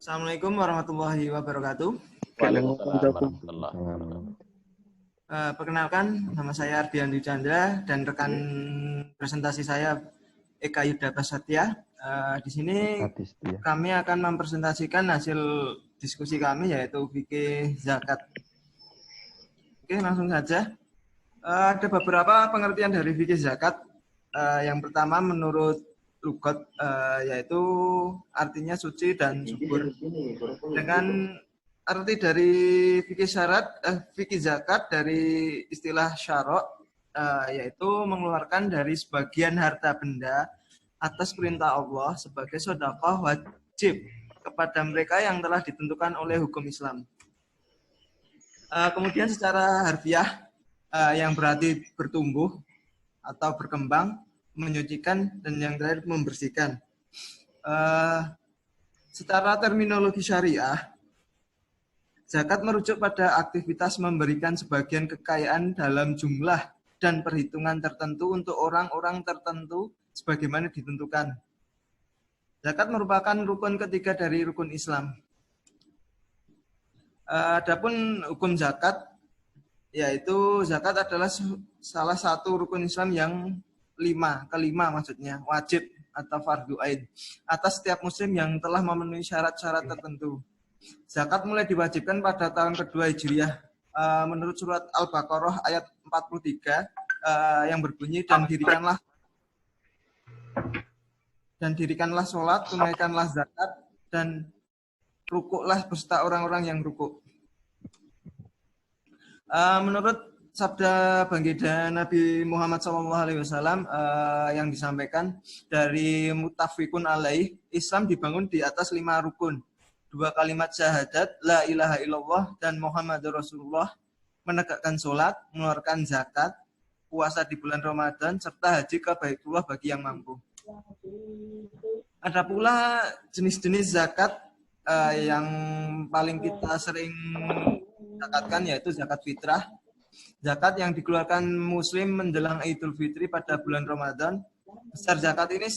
Assalamualaikum warahmatullahi wabarakatuh. Waalaikumsalam warahmatullahi wabarakatuh. Perkenalkan, nama saya Ardian Dwi Chandra dan rekan presentasi saya Eka Yuda Prasetya. Di sini kami akan mempresentasikan hasil diskusi kami yaitu fikih zakat. Oke, langsung saja. Ada beberapa pengertian dari fikih zakat. Yang pertama menurut lugat yaitu artinya suci dan subur. Dengan arti dari fikih zakat dari istilah syarok yaitu mengeluarkan dari sebagian harta benda atas perintah Allah sebagai sedekah wajib kepada mereka yang telah ditentukan oleh hukum Islam. Kemudian secara harfiah yang berarti bertumbuh atau berkembang, menyucikan, dan yang terakhir membersihkan. Secara terminologi syariah, zakat merujuk pada aktivitas memberikan sebagian kekayaan dalam jumlah dan perhitungan tertentu untuk orang-orang tertentu sebagaimana ditentukan. Zakat merupakan rukun ketiga dari rukun Islam. Adapun hukum zakat, yaitu zakat adalah salah satu rukun Islam yang kelima maksudnya, wajib atau fardu ain atas setiap muslim yang telah memenuhi syarat-syarat tertentu. Zakat mulai diwajibkan pada tahun kedua Hijriah menurut surat Al-Baqarah ayat 43 yang berbunyi dan dirikanlah sholat, tunaikanlah zakat, dan rukuklah beserta orang-orang yang rukuk. Menurut sabda baginda Nabi Muhammad SAW yang disampaikan dari Muttafiqun alaih, Islam dibangun di atas 5 rukun. 2 kalimat syahadat, la ilaha illallah dan Muhammadur Rasulullah, menegakkan sholat, mengeluarkan zakat, puasa di bulan Ramadan, serta haji ke Baitullah bagi yang mampu. Ada pula jenis-jenis zakat yang paling kita sering zakatkan yaitu zakat fitrah. Zakat yang dikeluarkan muslim menjelang Idul Fitri pada bulan Ramadan. Besar zakat ini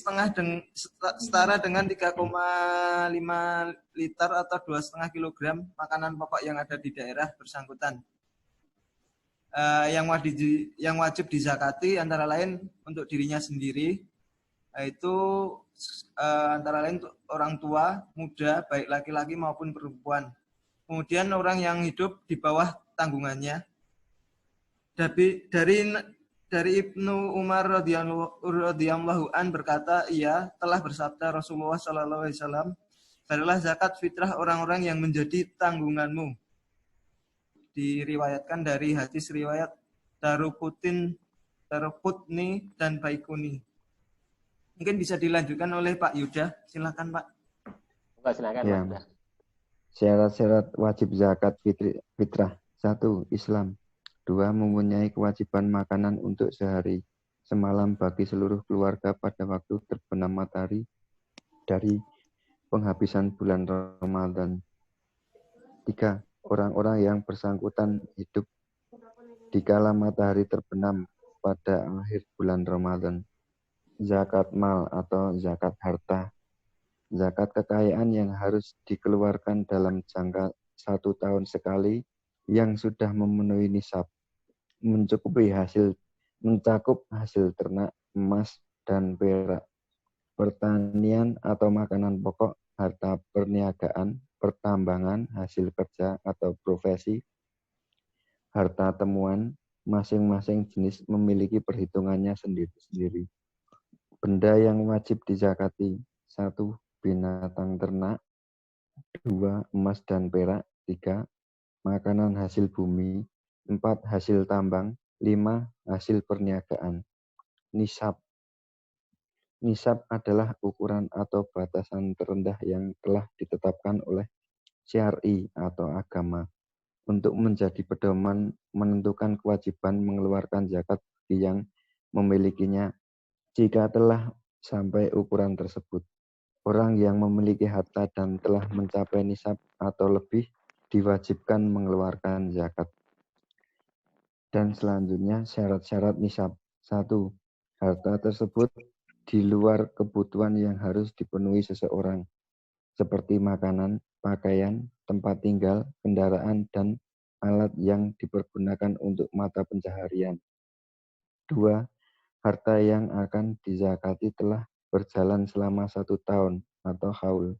setara dengan 3,5 liter atau 2,5 kilogram makanan pokok yang ada di daerah bersangkutan. Yang wajib dizakati antara lain untuk dirinya sendiri, yaitu antara lain untuk orang tua, muda, baik laki-laki maupun perempuan. Kemudian orang yang hidup di bawah tanggungannya. Dari Ibnu Umar radhiyallahu an berkata, ia telah bersabda Rasulullah SAW, berilah zakat fitrah orang-orang yang menjadi tanggunganmu. Diriwayatkan dari hadis riwayat Daraqutni dan Baikuni. Mungkin bisa dilanjutkan oleh Pak Yuda. Silakan Pak. Silakan ya. Mas. Syarat-syarat wajib zakat fitrah. 1. Islam. 2. Mempunyai kewajiban makanan untuk sehari semalam bagi seluruh keluarga pada waktu terbenam matahari dari penghabisan bulan Ramadan. 3. Orang-orang yang bersangkutan hidup dikala matahari terbenam pada akhir bulan Ramadan. Zakat mal atau zakat harta. Zakat kekayaan yang harus dikeluarkan dalam jangka 1 tahun sekali yang sudah memenuhi nisab. Mencakup hasil ternak, emas, dan perak, pertanian atau makanan pokok, harta perniagaan, pertambangan, hasil kerja atau profesi, harta temuan, masing-masing jenis memiliki perhitungannya sendiri-sendiri. Benda yang wajib dizakati: 1. Binatang ternak. 2. Emas dan perak. 3. Makanan hasil bumi. 4. Hasil tambang. 5. Hasil perniagaan. Nisab. Nisab adalah ukuran atau batasan terendah yang telah ditetapkan oleh syar'i atau agama untuk menjadi pedoman menentukan kewajiban mengeluarkan zakat bagi yang memilikinya. Jika telah sampai ukuran tersebut, orang yang memiliki harta dan telah mencapai nisab atau lebih diwajibkan mengeluarkan zakat. Dan selanjutnya syarat-syarat nisab. 1. Harta tersebut di luar kebutuhan yang harus dipenuhi seseorang, seperti makanan, pakaian, tempat tinggal, kendaraan, dan alat yang dipergunakan untuk mata pencaharian. 2. Harta yang akan dizakati telah berjalan selama 1 tahun atau haul,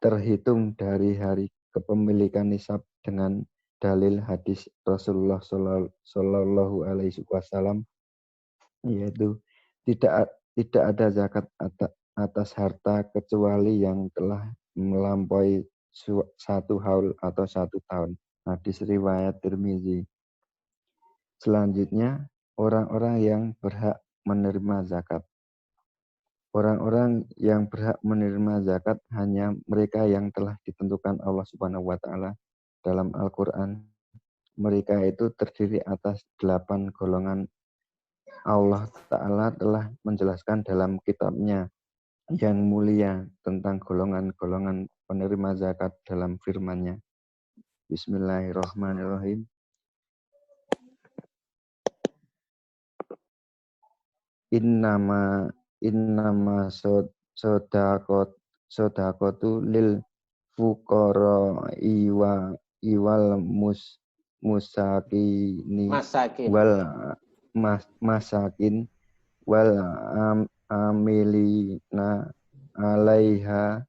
terhitung dari hari kepemilikan nisab dengan dalil hadis Rasulullah Shallallahu Alaihi Wasallam, yaitu tidak ada zakat atas harta kecuali yang telah melampaui 1 haul atau 1 tahun. Hadis riwayat Tirmizi. Selanjutnya, orang-orang yang berhak menerima zakat. Orang-orang yang berhak menerima zakat hanya mereka yang telah ditentukan Allah Subhanahu wa taala dalam Al-Qur'an. Mereka itu terdiri atas 8 golongan. Allah Ta'ala telah menjelaskan dalam kitabnya yang mulia tentang golongan-golongan penerima zakat dalam firman-Nya. Bismillahirrahmanirrahim. Innama sodaqatu lil fuqara'i wal musakini wal masakin wal amilina alaiha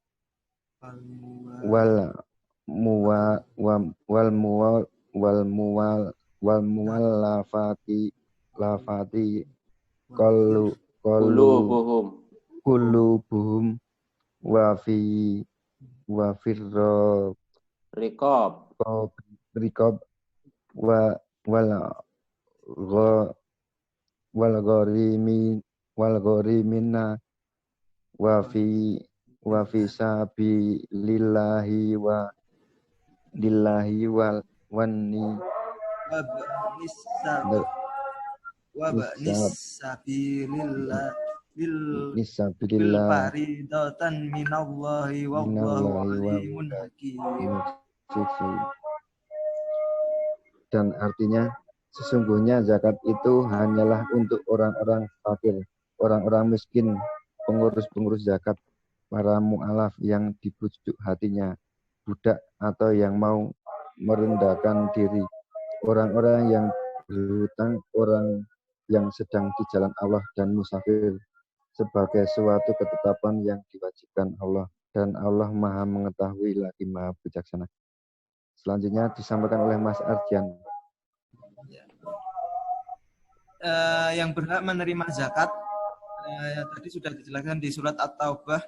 wal muwallafati qulubuhum wa firra riqab wal gharimina wa fi sabilillahi wa lillahi wal wanni nisabilillah bil nisabilillah faridatan minallahi wallahu alimun hakim. Dan artinya sesungguhnya zakat itu hanyalah untuk orang-orang fakir, orang-orang miskin, pengurus-pengurus zakat, para mu'alaf yang dibujuk hatinya, budak atau yang mau merendahkan diri, orang-orang yang berhutang, orang yang sedang di jalan Allah, dan musafir, sebagai suatu ketetapan yang diwajibkan Allah, dan Allah Maha mengetahui lagi Maha bijaksana. Selanjutnya disampaikan oleh Mas Ardian. Yang berhak menerima zakat tadi sudah dijelaskan di surat At-Taubah.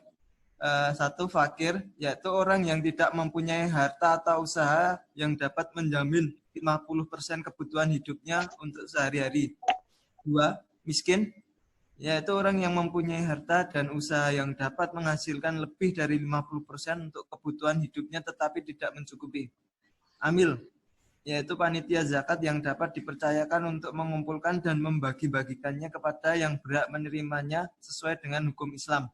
1 fakir, yaitu orang yang tidak mempunyai harta atau usaha yang dapat menjamin 50% kebutuhan hidupnya untuk sehari-hari. 2. Miskin, yaitu orang yang mempunyai harta dan usaha yang dapat menghasilkan lebih dari 50% untuk kebutuhan hidupnya tetapi tidak mencukupi. Amil, yaitu panitia zakat yang dapat dipercayakan untuk mengumpulkan dan membagi-bagikannya kepada yang berhak menerimanya sesuai dengan hukum Islam.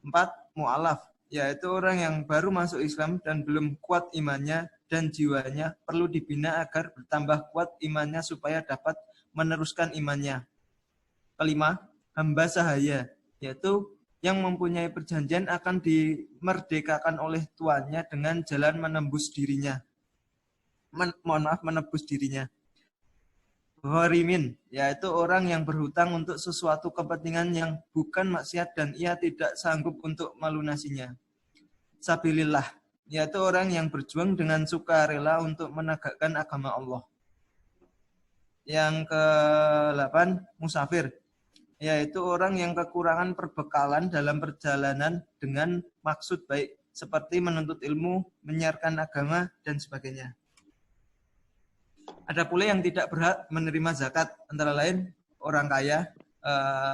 4. Mu'alaf, yaitu orang yang baru masuk Islam dan belum kuat imannya dan jiwanya perlu dibina agar bertambah kuat imannya supaya dapat meneruskan imannya. 5. Hamba sahaya, yaitu yang mempunyai perjanjian akan dimerdekakan oleh tuannya dengan jalan menebus dirinya. Menebus dirinya. Gharimin, yaitu orang yang berhutang untuk sesuatu kepentingan yang bukan maksiat dan ia tidak sanggup untuk melunasinya. Sabilillah, yaitu orang yang berjuang dengan sukarela untuk menegakkan agama Allah. Yang ke-8, musafir, yaitu orang yang kekurangan perbekalan dalam perjalanan dengan maksud baik, seperti menuntut ilmu, menyiarkan agama, dan sebagainya. Ada pula yang tidak berhak menerima zakat, antara lain orang kaya.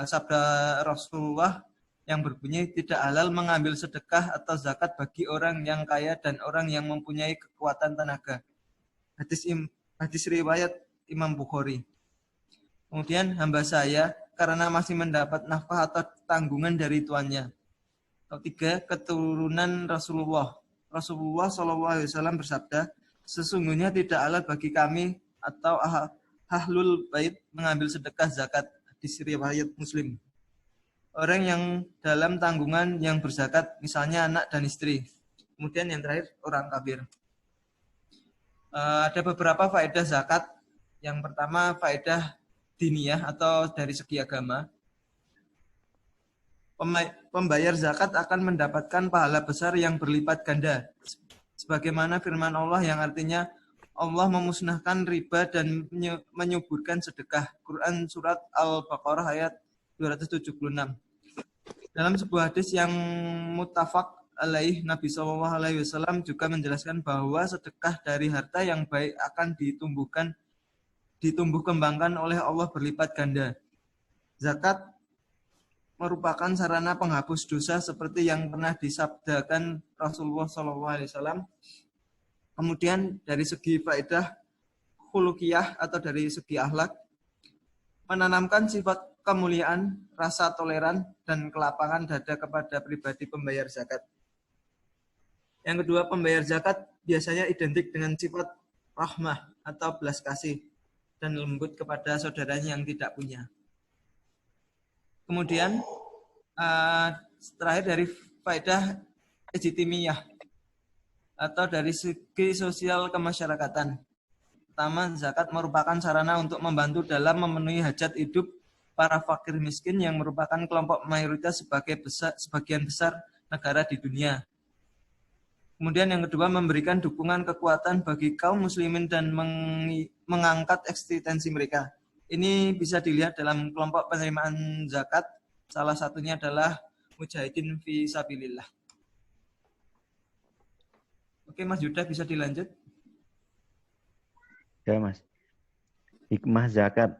Sabda Rasulullah yang berbunyi, tidak halal mengambil sedekah atau zakat bagi orang yang kaya dan orang yang mempunyai kekuatan tenaga. Hadis riwayat Imam Bukhari. Kemudian hamba saya karena masih mendapat nafkah atau tanggungan dari tuannya. 3. Keturunan Rasulullah. Rasulullah SAW bersabda, sesungguhnya tidak halal bagi kami atau ahlul bait mengambil sedekah zakat. Hadis riwayat Muslim. Orang yang dalam tanggungan yang berzakat, misalnya anak dan istri. Kemudian yang terakhir orang kafir. Ada beberapa faedah zakat. Yang pertama faedah diniyah atau dari segi agama. Pembayar zakat akan mendapatkan pahala besar yang berlipat ganda. Sebagaimana firman Allah yang artinya Allah memusnahkan riba dan menyuburkan sedekah. Quran surat Al-Baqarah ayat 276. Dalam sebuah hadis yang muttafaq alaih, Nabi SAW juga menjelaskan bahwa sedekah dari harta yang baik akan ditumbuh kembangkan oleh Allah berlipat ganda. Zakat merupakan sarana penghapus dosa seperti yang pernah disabdakan Rasulullah SAW. Kemudian dari segi faedah khuluqiyah atau dari segi akhlak, menanamkan sifat kemuliaan, rasa toleran, dan kelapangan dada kepada pribadi pembayar zakat. Yang kedua, pembayar zakat biasanya identik dengan sifat rahmah atau belas kasih dan lembut kepada saudaranya yang tidak punya. Kemudian terakhir dari faedah legitimiyah atau dari segi sosial kemasyarakatan. Pertama, zakat merupakan sarana untuk membantu dalam memenuhi hajat hidup para fakir miskin yang merupakan kelompok mayoritas sebagian besar negara di dunia. Kemudian yang kedua, memberikan dukungan kekuatan bagi kaum muslimin dan mengangkat eksistensi mereka. Ini bisa dilihat dalam kelompok penerimaan zakat. Salah satunya adalah Mujahidin fi Sabilillah. Oke, Mas Yuda bisa dilanjut. Ya, Mas. Hikmah zakat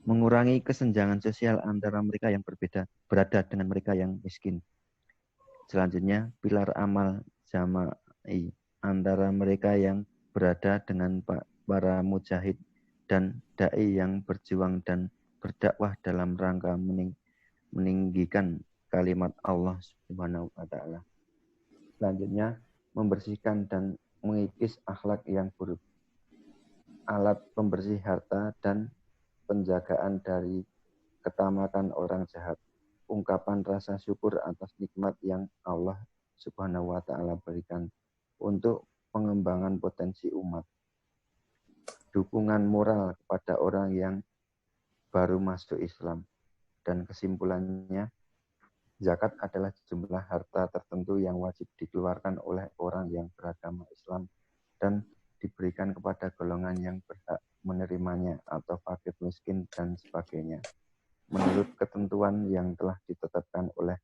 mengurangi kesenjangan sosial antara mereka yang berada dengan mereka yang miskin. Selanjutnya, pilar amal jama'i antara mereka yang berada dengan para mujahid dan dai yang berjuang dan berdakwah dalam rangka meninggikan kalimat Allah Subhanahu wa taala. Selanjutnya, membersihkan dan mengikis akhlak yang buruk. Alat pembersih harta dan penjagaan dari ketamatan orang jahat. Ungkapan rasa syukur atas nikmat yang Allah Subhanahu wa taala berikan untuk pengembangan potensi umat. Dukungan moral kepada orang yang baru masuk Islam. Dan kesimpulannya, zakat adalah jumlah harta tertentu yang wajib dikeluarkan oleh orang yang beragama Islam dan diberikan kepada golongan yang berhak menerimanya atau fakir miskin dan sebagainya, menurut ketentuan yang telah ditetapkan oleh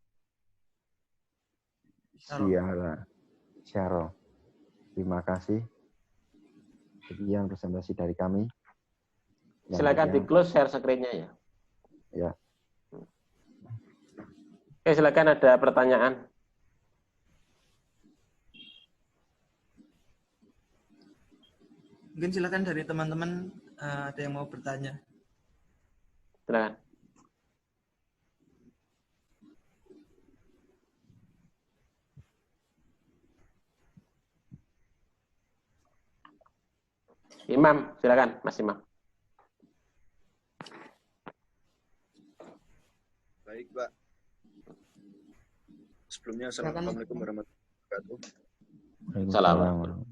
Syaro. Terima kasih. Sekian presentasi dari kami. Silakan di-close share screen-nya ya. Ya. Oke, silakan ada pertanyaan. Mungkin silakan dari teman-teman ada yang mau bertanya. Silakan. Imam, silakan, Mas Imam. Baik, Pak. Sebelumnya, Assalamualaikum warahmatullahi wabarakatuh. Assalamualaikum.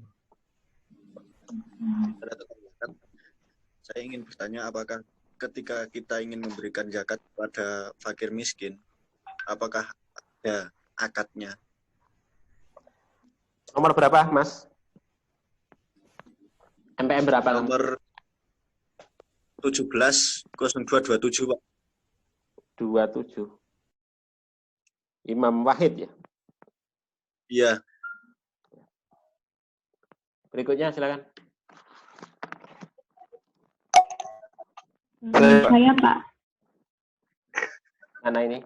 Saya ingin bertanya, apakah ketika kita ingin memberikan zakat kepada fakir miskin, apakah ada akadnya? Nomor berapa, Mas? MPM berapa? Nomor 170227, Pak. 27. Imam Wahid ya? Iya. Berikutnya silakan. Saya, Pak. Mana ini?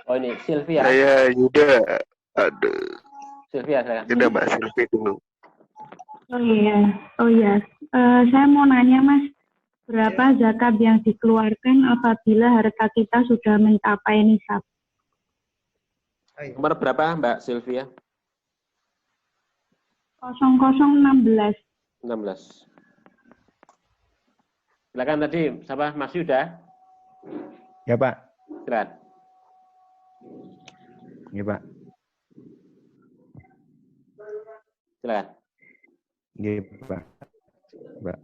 Oh, ini Sylvia. Saya Yuda. Aduh. Sylvia, silakan. Yuda, Mbak Sylvia dulu. Oh iya. Saya mau nanya, Mas, berapa zakat yang dikeluarkan apabila harta kita sudah mencapai nisab? Nomor berapa, Mbak Sylvia? 0016. 16. Silakan tadi, siapa? Mas Yuda? Ya, Pak. Silakan. Ya, Pak. Silakan. Ya, Pak. Pak.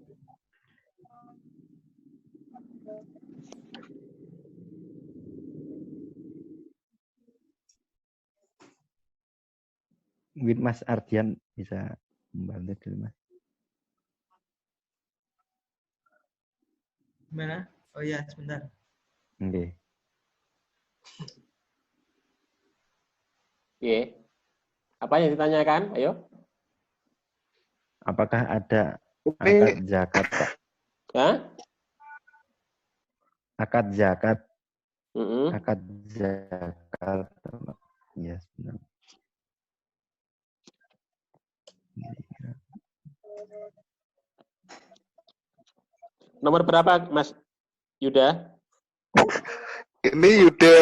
Mungkin Mas Ardian bisa membantu dulu, Mas. Gimana? Oh iya, sebentar. Oke. Oke. Apa yang ditanyakan? Ayo. Apakah ada Ini akad zakat, Pak? Hah? Akad zakat. Mm-mm. Akad zakat. Pak. Ya, sebentar. Nomor berapa, Mas Yuda? ini Yuda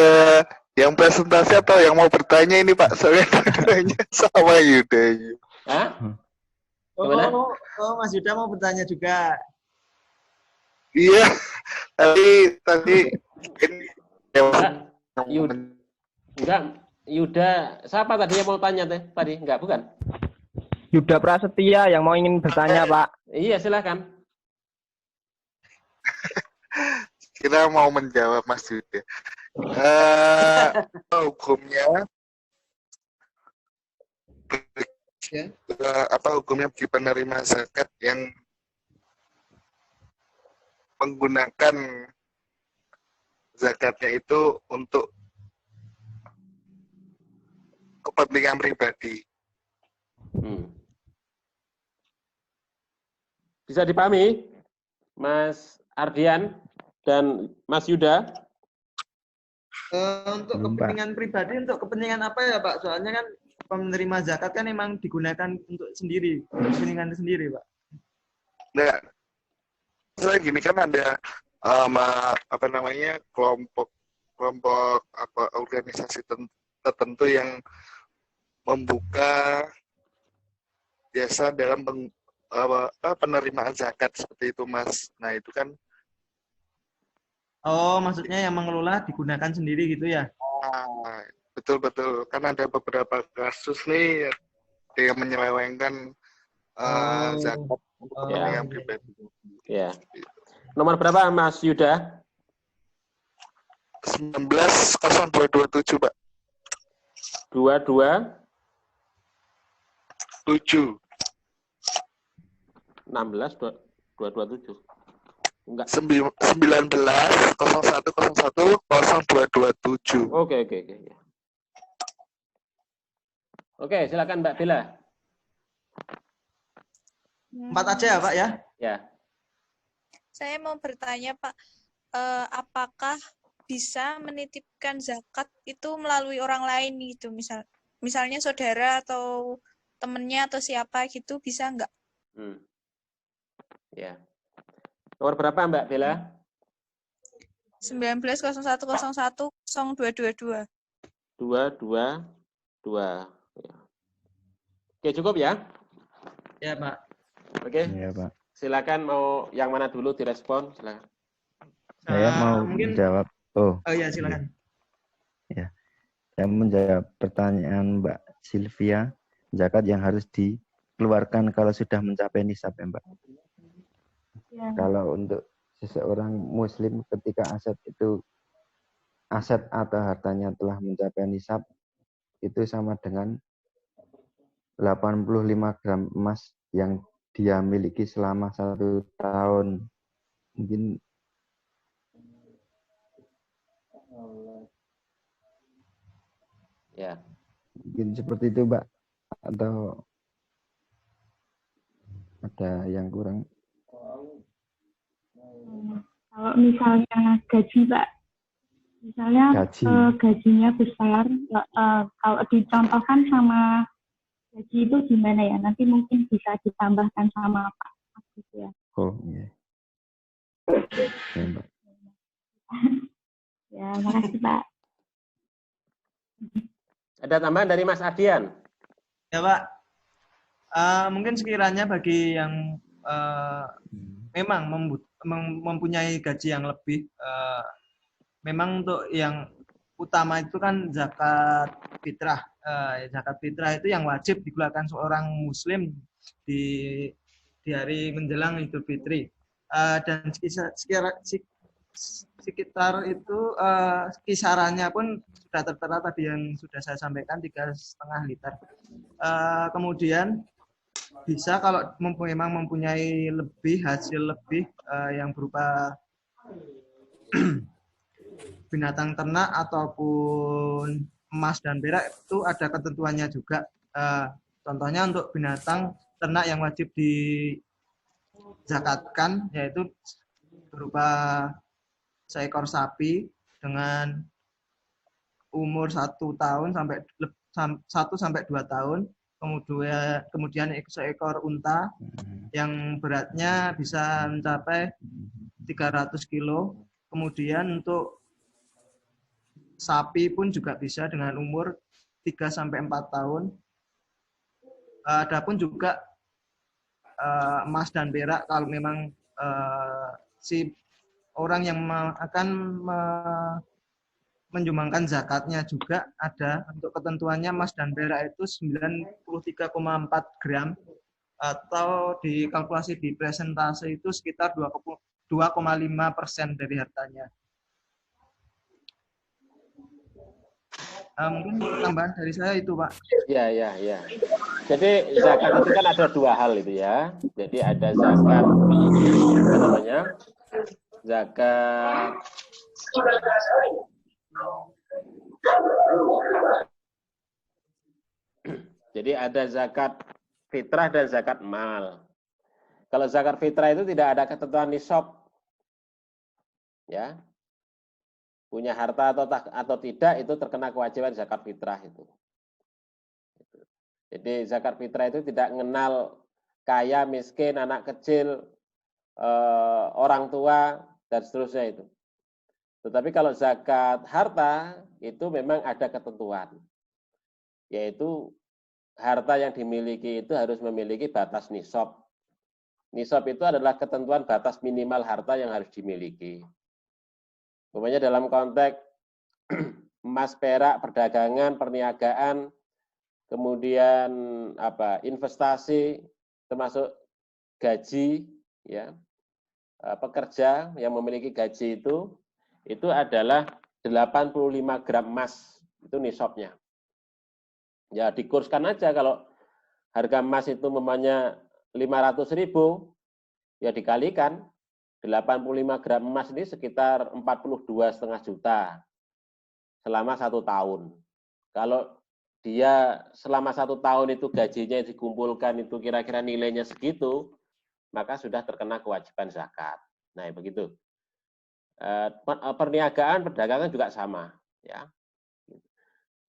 yang presentasi atau yang mau bertanya ini Pak? Soalnya nanya sama Yuda. Hah? Oh, Gimana? Mas Yuda mau bertanya juga. Iya, tadi ini Enggak, Yuda. Siapa tadi yang mau tanya teh? Tadi enggak, bukan? Yuda Prasetya yang mau ingin bertanya, Pak. Iya, silakan. kira mau menjawab Mas Yuda. Hukumnya apa hukumnya bagi penerima zakat yang menggunakan zakatnya itu untuk kepentingan pribadi? Bisa dipahami, Mas Ardian dan Mas Yuda? Untuk kepentingan pribadi, untuk kepentingan apa ya Pak? Soalnya kan penerima zakat kan memang digunakan untuk sendiri, kepentingan sendiri Pak. Nah, saya gini kan ada apa namanya kelompok apa organisasi tertentu yang membuka jasa dalam penerimaan zakat seperti itu Mas. Nah itu kan. Oh, maksudnya yang mengelola digunakan sendiri gitu ya? Betul kan ada beberapa kasus nih yang menyelewengkan zakat untuk kepentingan pribadi. Ya. Nomor berapa Mas Yuda? 190227 Pak. 22 7 16 227. Enggak. 19 0101 0227. Oke. Oke, silakan Mbak Bella. 4 aja ya Pak ya? Ya. Saya mau bertanya Pak, apakah bisa menitipkan zakat itu melalui orang lain gitu, misalnya saudara atau temennya atau siapa gitu, bisa nggak? Ya. Nomor berapa Mbak Bella? 1901010222. 222. Ya. Oke, cukup ya? Ya Pak. Oke. Ya, Pak. Silakan mau yang mana dulu direspon, silakan. Saya mau menjawab. Oh ya, silakan. Ya. Saya menjawab pertanyaan Mbak Sylvia, zakat yang harus dikeluarkan kalau sudah mencapai nisab ya, Mbak. Ya. Kalau untuk seseorang muslim ketika aset atau hartanya telah mencapai nisab, itu sama dengan 85 gram emas yang dia miliki selama 1 tahun. Mungkin ya. Mungkin seperti itu, Mbak. Atau ada yang kurang? Kalau misalnya gaji, Pak, misalnya gajinya besar, kalau dicontohkan sama gaji itu gimana ya? Nanti mungkin bisa ditambahkan sama Pak. Gitu ya. Oh, iya. Ya, Mbak. Ya, makasih, Pak. Ada tambahan dari Mas Ardian? Ya Pak. Mungkin sekiranya bagi yang memang mempunyai gaji yang lebih, memang untuk yang utama itu kan zakat fitrah. Zakat fitrah itu yang wajib dikeluarkan seorang muslim di hari menjelang Idul Fitri. Dan sekitar itu kisarannya pun sudah tertera tadi yang sudah saya sampaikan 3,5 liter. Kemudian bisa kalau memang mempunyai hasil lebih yang berupa binatang ternak ataupun emas dan perak, itu ada ketentuannya juga. Contohnya untuk binatang ternak yang wajib dizakatkan yaitu berupa seekor sapi dengan umur 1 tahun sampai 2 tahun, kemudian seekor unta yang beratnya bisa mencapai 300 kilo. Kemudian untuk sapi pun juga bisa dengan umur 3-4 tahun. Adapun juga emas dan perak, kalau memang si orang yang akan menyumbangkan zakatnya juga ada. Untuk ketentuannya emas dan perak itu 93,4 gram atau dikalkulasi di presentase itu sekitar 2,5% dari hartanya. Mungkin tambahan dari saya itu, Pak. Ya. Jadi zakat itu kan ada 2 hal itu ya. Jadi ada zakat apa namanya? Zakat Jadi ada zakat fitrah dan zakat mal. Kalau zakat fitrah itu tidak ada ketentuan nisab. Ya. Punya harta atau tidak itu terkena kewajiban zakat fitrah itu. Jadi zakat fitrah itu tidak mengenal kaya, miskin, anak kecil, orang tua, dan seterusnya itu. Tetapi kalau zakat harta itu memang ada ketentuan, yaitu harta yang dimiliki itu harus memiliki batas nisab. Nisab itu adalah ketentuan batas minimal harta yang harus dimiliki. Umpamanya dalam konteks emas, perak, perdagangan, perniagaan, kemudian investasi, termasuk gaji, ya, pekerja yang memiliki gaji itu adalah 85 gram emas, itu nisabnya. Ya dikurskan aja, kalau harga emas itu memangnya 500.000, ya dikalikan 85 gram emas ini sekitar 42,5 juta selama 1 tahun. Kalau dia selama 1 tahun itu gajinya dikumpulkan itu kira-kira nilainya segitu, maka sudah terkena kewajiban zakat. Nah, begitu. Perniagaan, perdagangan juga sama, ya.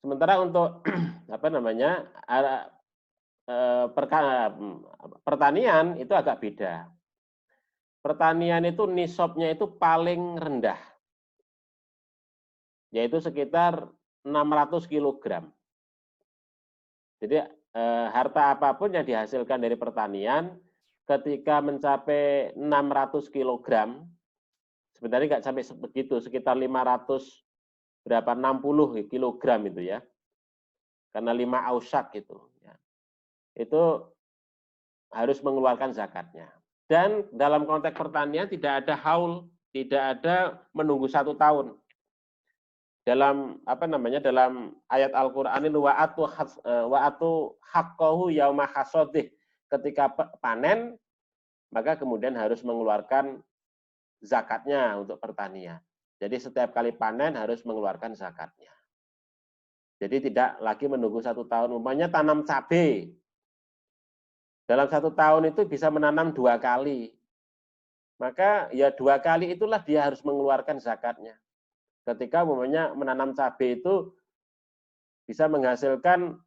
Sementara untuk pertanian itu agak beda. Pertanian itu nisabnya itu paling rendah, yaitu sekitar 600 kg. Jadi harta apapun yang dihasilkan dari pertanian ketika mencapai 600 kg, sebenarnya nggak sampai begitu, sekitar 560 kg itu ya, karena 5 ausak itu, ya. Itu harus mengeluarkan zakatnya. Dan dalam konteks pertanian tidak ada haul, tidak ada menunggu 1 tahun. Dalam dalam ayat Al-Qur'an ini wa'atu haqqahu yauma hasadih, ketika panen maka kemudian harus mengeluarkan zakatnya untuk pertanian. Jadi setiap kali panen harus mengeluarkan zakatnya. Jadi tidak lagi menunggu 1 tahun. Umpamanya tanam cabai, dalam 1 tahun itu bisa menanam 2 kali. Maka ya 2 kali itulah dia harus mengeluarkan zakatnya. Ketika umpamanya menanam cabai itu bisa menghasilkan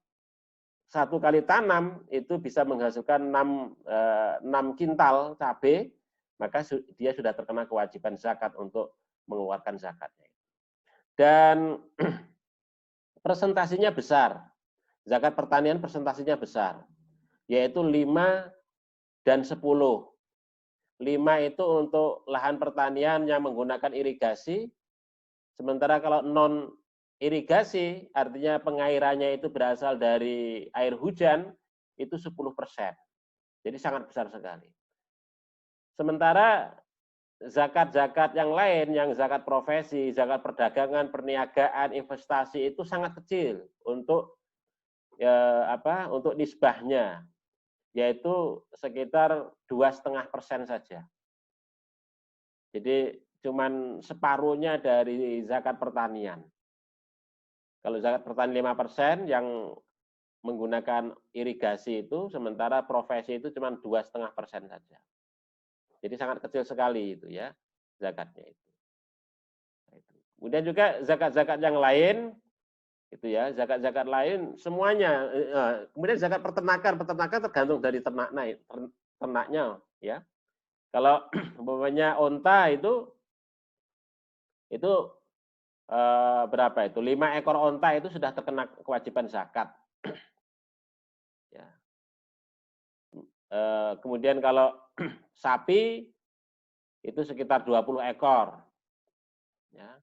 1 kali tanam itu bisa menghasilkan 6 kintal cabai, maka dia sudah terkena kewajiban zakat untuk mengeluarkan zakatnya. Dan presentasinya besar. Zakat pertanian presentasinya besar, yaitu 5 dan 10. 5 itu untuk lahan pertanian yang menggunakan irigasi, Sementara kalau non irigasi, artinya pengairannya itu berasal dari air hujan, itu 10%. Jadi sangat besar sekali. Sementara zakat-zakat yang lain, yang zakat profesi, zakat perdagangan, perniagaan, investasi itu sangat kecil untuk untuk nisbahnya, yaitu sekitar 2,5% saja. Jadi cuman separuhnya dari zakat pertanian. Kalau zakat pertanian 5% yang menggunakan irigasi itu, sementara profesi itu cuma 2,5% saja. Jadi sangat kecil sekali itu ya zakatnya itu. Kemudian juga zakat-zakat yang lain itu ya, zakat-zakat lain semuanya. Kemudian zakat peternakan tergantung dari ternaknya ya. Kalau umpamanya onta itu berapa itu? 5 ekor onta itu sudah terkena kewajiban zakat. Ya. Kemudian kalau sapi itu sekitar 20 ekor. Ya.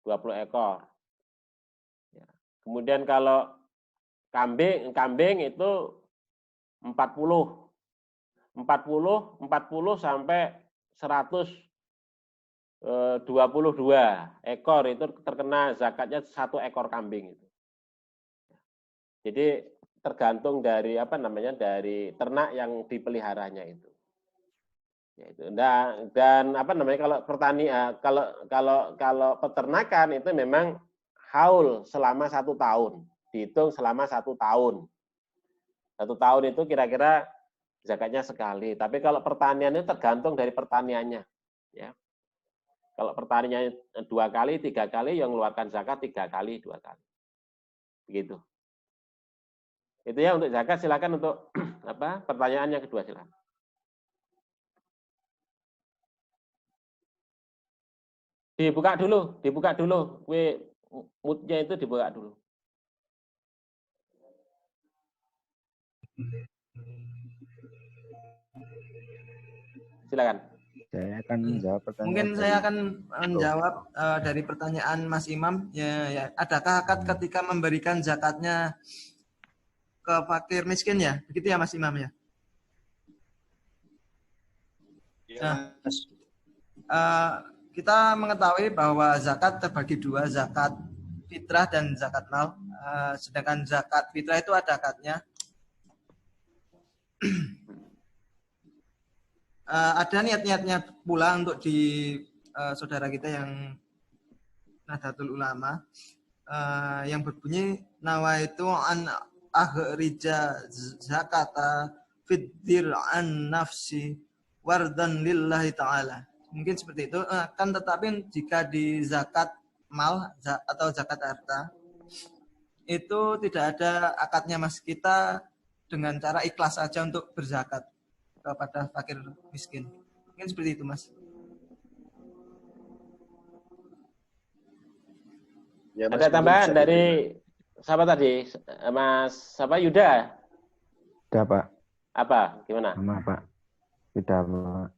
20 ekor. Ya. Kemudian kalau kambing itu 40 sampai 122 ekor itu terkena zakatnya 1 ekor kambing itu. Jadi tergantung dari dari ternak yang dipeliharanya itu. Yaitu. Dan kalau kalau peternakan itu memang haul selama 1 tahun, dihitung selama 1 tahun. 1 tahun itu kira-kira zakatnya sekali. Tapi kalau pertanian itu tergantung dari pertaniannya, ya. Kalau pertaniannya 2 kali, 3 kali, yang mengeluarkan zakat 3 kali, 2 kali. Begitu. Itu ya untuk zakat. Silakan untuk pertanyaan yang kedua silakan. Dibuka dulu. Mood-nya itu dibuka dulu. Silakan. Saya akan menjawab pertanyaan. Mungkin saya akan menjawab dari pertanyaan Mas Imam. Ya, adakah akad ketika memberikan zakatnya ke fakir miskin ya? Begitu ya Mas Imam ya? Ya, Mas. Kita mengetahui bahwa zakat terbagi 2, zakat fitrah dan zakat mal. Sedangkan zakat fitrah itu ada akadnya. Ada niat-niatnya pula untuk di saudara kita yang Nahdlatul Ulama yang berbunyi nawaitu an akhrija zakata fid-dir an nafsi wardan lillahi ta'ala. Mungkin seperti itu. Kan tetapi jika di zakat mal atau zakat harta itu tidak ada akadnya Mas. Kita dengan cara ikhlas saja untuk berzakat kepada fakir miskin. Mungkin seperti itu Mas. Ya, Mas. Ada tambahan dari siapa tadi? Mas Yuda? Sudah Pak. Apa? Gimana? Sama Pak. Sudah Pak.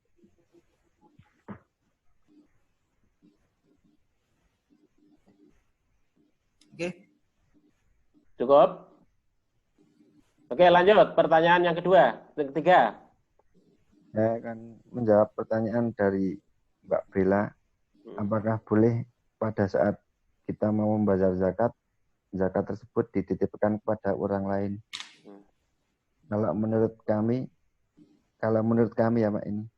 Oke. Cukup? Oke, lanjut. Pertanyaan yang ketiga. Saya akan menjawab pertanyaan dari Mbak Bella. Apakah boleh pada saat kita mau membayar zakat tersebut dititipkan kepada orang lain? Kalau menurut kami ya Pak ini,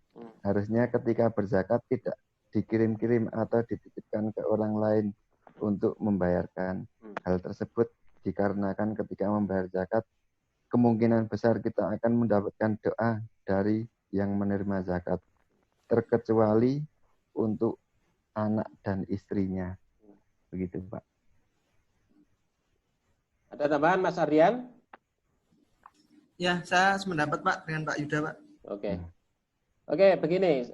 harusnya ketika berzakat tidak dikirim-kirim atau dititipkan ke orang lain untuk membayarkan. Hal tersebut dikarenakan ketika membayar zakat, kemungkinan besar kita akan mendapatkan doa dari yang menerima zakat, terkecuali untuk anak dan istrinya. Begitu Pak. Ada tambahan Mas Aryan? Ya, saya sependapat Pak dengan Pak Yuda Pak. Oke, begini,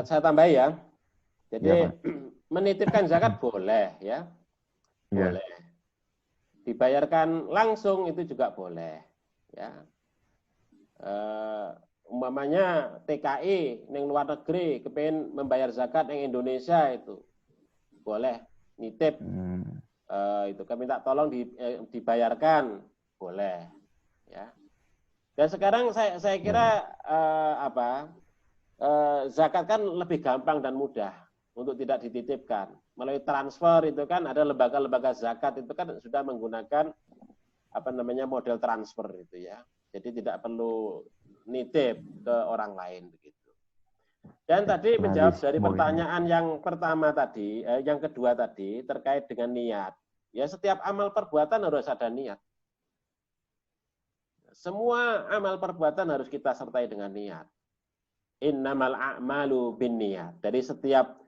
saya tambahi ya. Jadi ya, menitipkan zakat boleh ya, boleh. Dibayarkan langsung itu juga boleh ya. Umpamanya TKI yang luar negeri kepengen membayar zakat yang Indonesia itu boleh nitip. Itu kan minta tolong dibayarkan, boleh. Ya. Dan sekarang saya kira zakat kan lebih gampang dan mudah untuk tidak dititipkan. Melalui transfer itu kan ada lembaga-lembaga zakat itu kan sudah menggunakan model transfer itu ya. Jadi tidak perlu nitip ke orang lain begitu. Dan tadi menjawab dari pertanyaan yang pertama tadi, yang kedua tadi terkait dengan niat. Ya setiap amal perbuatan harus ada niat. Semua amal perbuatan harus kita sertai dengan niat. Innamal a'malu binniyat. Dari setiap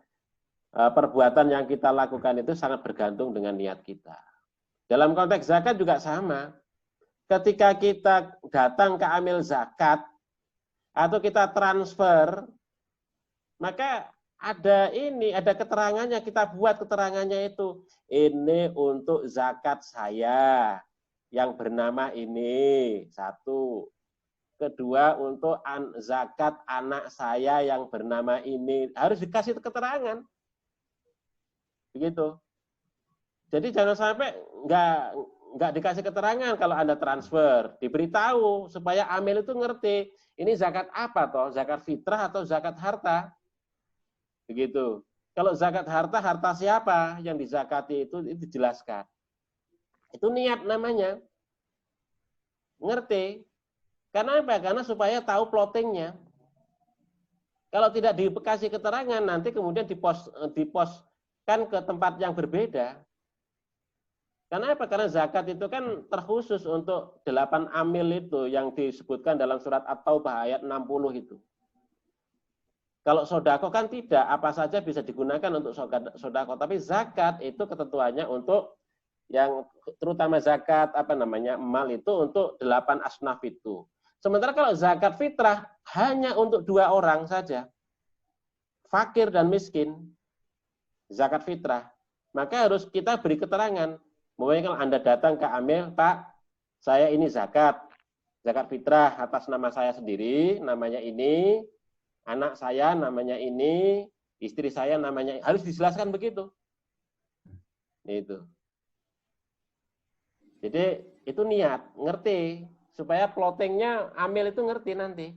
perbuatan yang kita lakukan itu sangat bergantung dengan niat kita. Dalam konteks zakat juga sama. Ketika kita datang ke amil zakat atau kita transfer, maka ada keterangannya, kita buat keterangannya itu. Ini untuk zakat saya yang bernama ini, satu. Kedua, untuk zakat anak saya yang bernama ini. Harus dikasih keterangan. Begitu. Jadi jangan sampai nggak dikasih keterangan kalau Anda transfer. Diberitahu supaya amil itu ngerti. Ini zakat apa toh? Zakat fitrah atau zakat harta? Begitu. Kalau zakat harta, harta siapa yang dizakati itu dijelaskan. Itu niat namanya. Ngerti. Karena apa? Karena supaya tahu plottingnya. Kalau tidak dikasih keterangan, nanti kemudian diposkan ke tempat yang berbeda. Karena apa? Karena zakat itu kan terkhusus untuk 8 amil itu yang disebutkan dalam surat At-Taubah ayat 60 itu. Kalau sodako kan tidak, apa saja bisa digunakan untuk sodako. Tapi zakat itu ketentuannya untuk yang terutama zakat emal itu untuk 8 asnaf itu. Sementara kalau zakat fitrah hanya untuk 2 orang saja, fakir dan miskin, zakat fitrah, maka harus kita beri keterangan. Mulai kalau Anda datang ke amil, Pak, saya ini zakat fitrah atas nama saya sendiri, namanya ini, anak saya namanya ini, istri saya namanya, harus dijelaskan begitu. Itu. Jadi itu niat, ngerti. Supaya plottingnya amil itu ngerti nanti.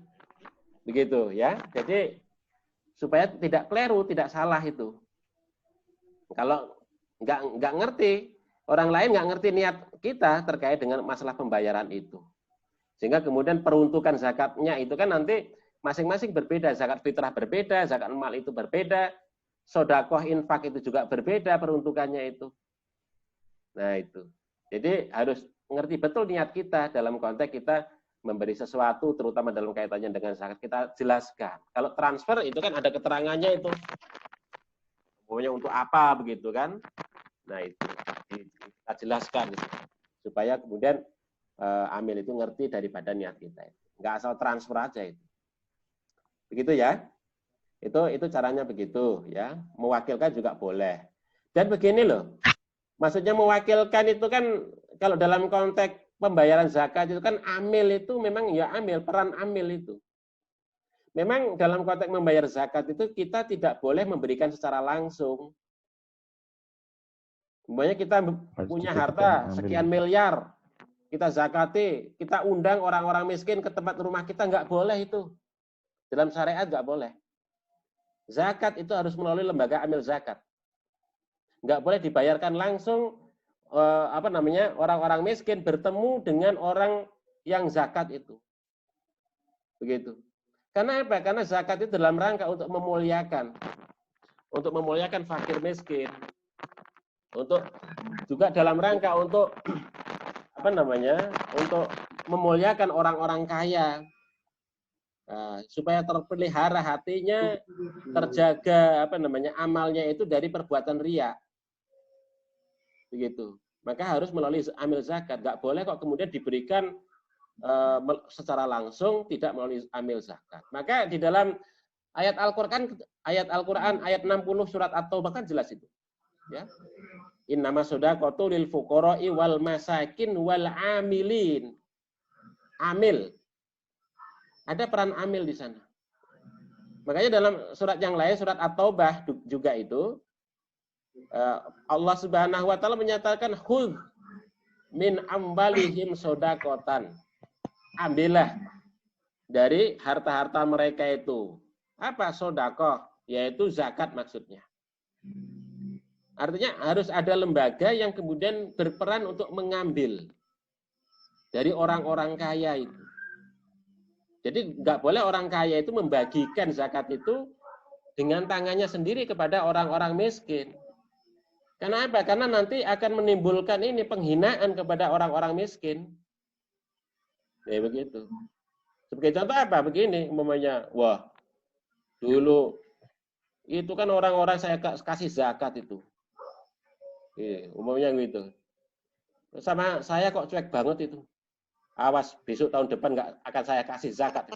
Begitu ya. Jadi supaya tidak keliru, tidak salah itu. Kalau nggak ngerti, orang lain nggak ngerti niat kita terkait dengan masalah pembayaran itu. Sehingga kemudian peruntukan zakatnya itu kan nanti masing-masing berbeda. Zakat fitrah berbeda, zakat mal itu berbeda, sodakoh infak itu juga berbeda peruntukannya itu. Nah itu. Jadi harus ngerti betul niat kita dalam konteks kita memberi sesuatu, terutama dalam kaitannya dengan zakat, kita jelaskan. Kalau transfer itu kan ada keterangannya itu. Pokoknya untuk apa begitu kan. Nah itu kita jelaskan supaya kemudian amil itu ngerti daripada niat kita. Nggak asal transfer aja itu. Begitu ya. Itu caranya begitu ya. Mewakilkan juga boleh. Dan begini loh. Maksudnya mewakilkan itu kan kalau dalam konteks pembayaran zakat itu kan amil itu memang ya amil, peran amil itu. Memang dalam konteks membayar zakat itu kita tidak boleh memberikan secara langsung. Umpamanya kita punya harta sekian miliar, kita zakati, kita undang orang-orang miskin ke tempat rumah kita, nggak boleh itu. Dalam syariat nggak boleh. Zakat itu harus melalui lembaga amil zakat. Nggak boleh dibayarkan langsung orang-orang miskin bertemu dengan orang yang zakat itu. Begitu. Karena apa? Karena zakat itu dalam rangka untuk memuliakan fakir miskin. Untuk juga dalam rangka untuk untuk memuliakan orang-orang kaya. Supaya terpelihara hatinya, terjaga amalnya itu dari perbuatan riya. Begitu. Maka harus melalui amil zakat. Nggak boleh kok kemudian diberikan secara langsung, tidak melalui amil zakat. Maka di dalam ayat Al-Quran ayat 60 surat At-Taubah kan jelas itu. Ya. Innama shodaqatu lil fuqara'i wal masakin wal amilin. Amil. Ada peran amil di sana. Makanya dalam surat yang lain, surat At-Taubah juga itu, Allah Subhanahu wa taala menyatakan khudz min ambalihim sodakotan. Ambillah dari harta-harta mereka itu. Apa sodakoh? Yaitu zakat maksudnya. Artinya harus ada lembaga yang kemudian berperan untuk mengambil dari orang-orang kaya itu. Jadi nggak boleh orang kaya itu membagikan zakat itu dengan tangannya sendiri kepada orang-orang miskin. Karena apa? Karena nanti akan menimbulkan ini penghinaan kepada orang-orang miskin. Ya begitu. Sebagai contoh apa? Begini, umpamanya, wah, dulu itu kan orang-orang saya kasih zakat itu. Umpamanya gitu. Sama saya kok cuek banget itu. Awas, besok tahun depan nggak akan saya kasih zakat.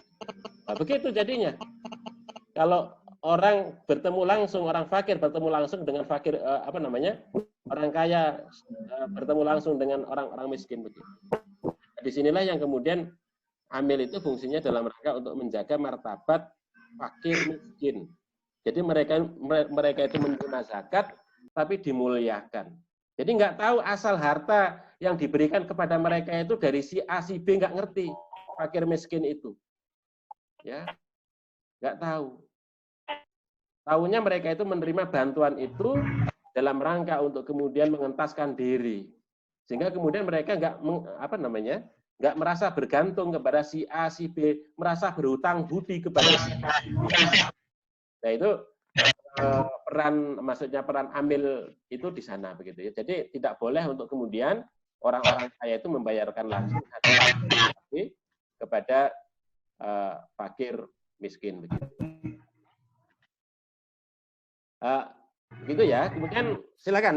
Nah, begitu jadinya. Kalau orang bertemu langsung, orang fakir bertemu langsung dengan fakir, orang kaya bertemu langsung dengan orang-orang miskin. Begitu. Disinilah yang kemudian amil itu fungsinya dalam rangka untuk menjaga martabat fakir miskin. Jadi mereka itu menerima zakat, tapi dimuliakan. Jadi nggak tahu asal harta yang diberikan kepada mereka itu dari si A, si B, nggak ngerti fakir miskin itu. Ya, nggak tahu. Tahunya mereka itu menerima bantuan itu dalam rangka untuk kemudian mengentaskan diri. Sehingga kemudian mereka nggak merasa bergantung kepada si A, si B, merasa berhutang budi kepada si A. Nah itu peran amil itu di sana begitu ya. Jadi tidak boleh untuk kemudian orang-orang kaya itu membayarkan langsung kepada fakir miskin begitu. Gitu ya. Kemudian silakan.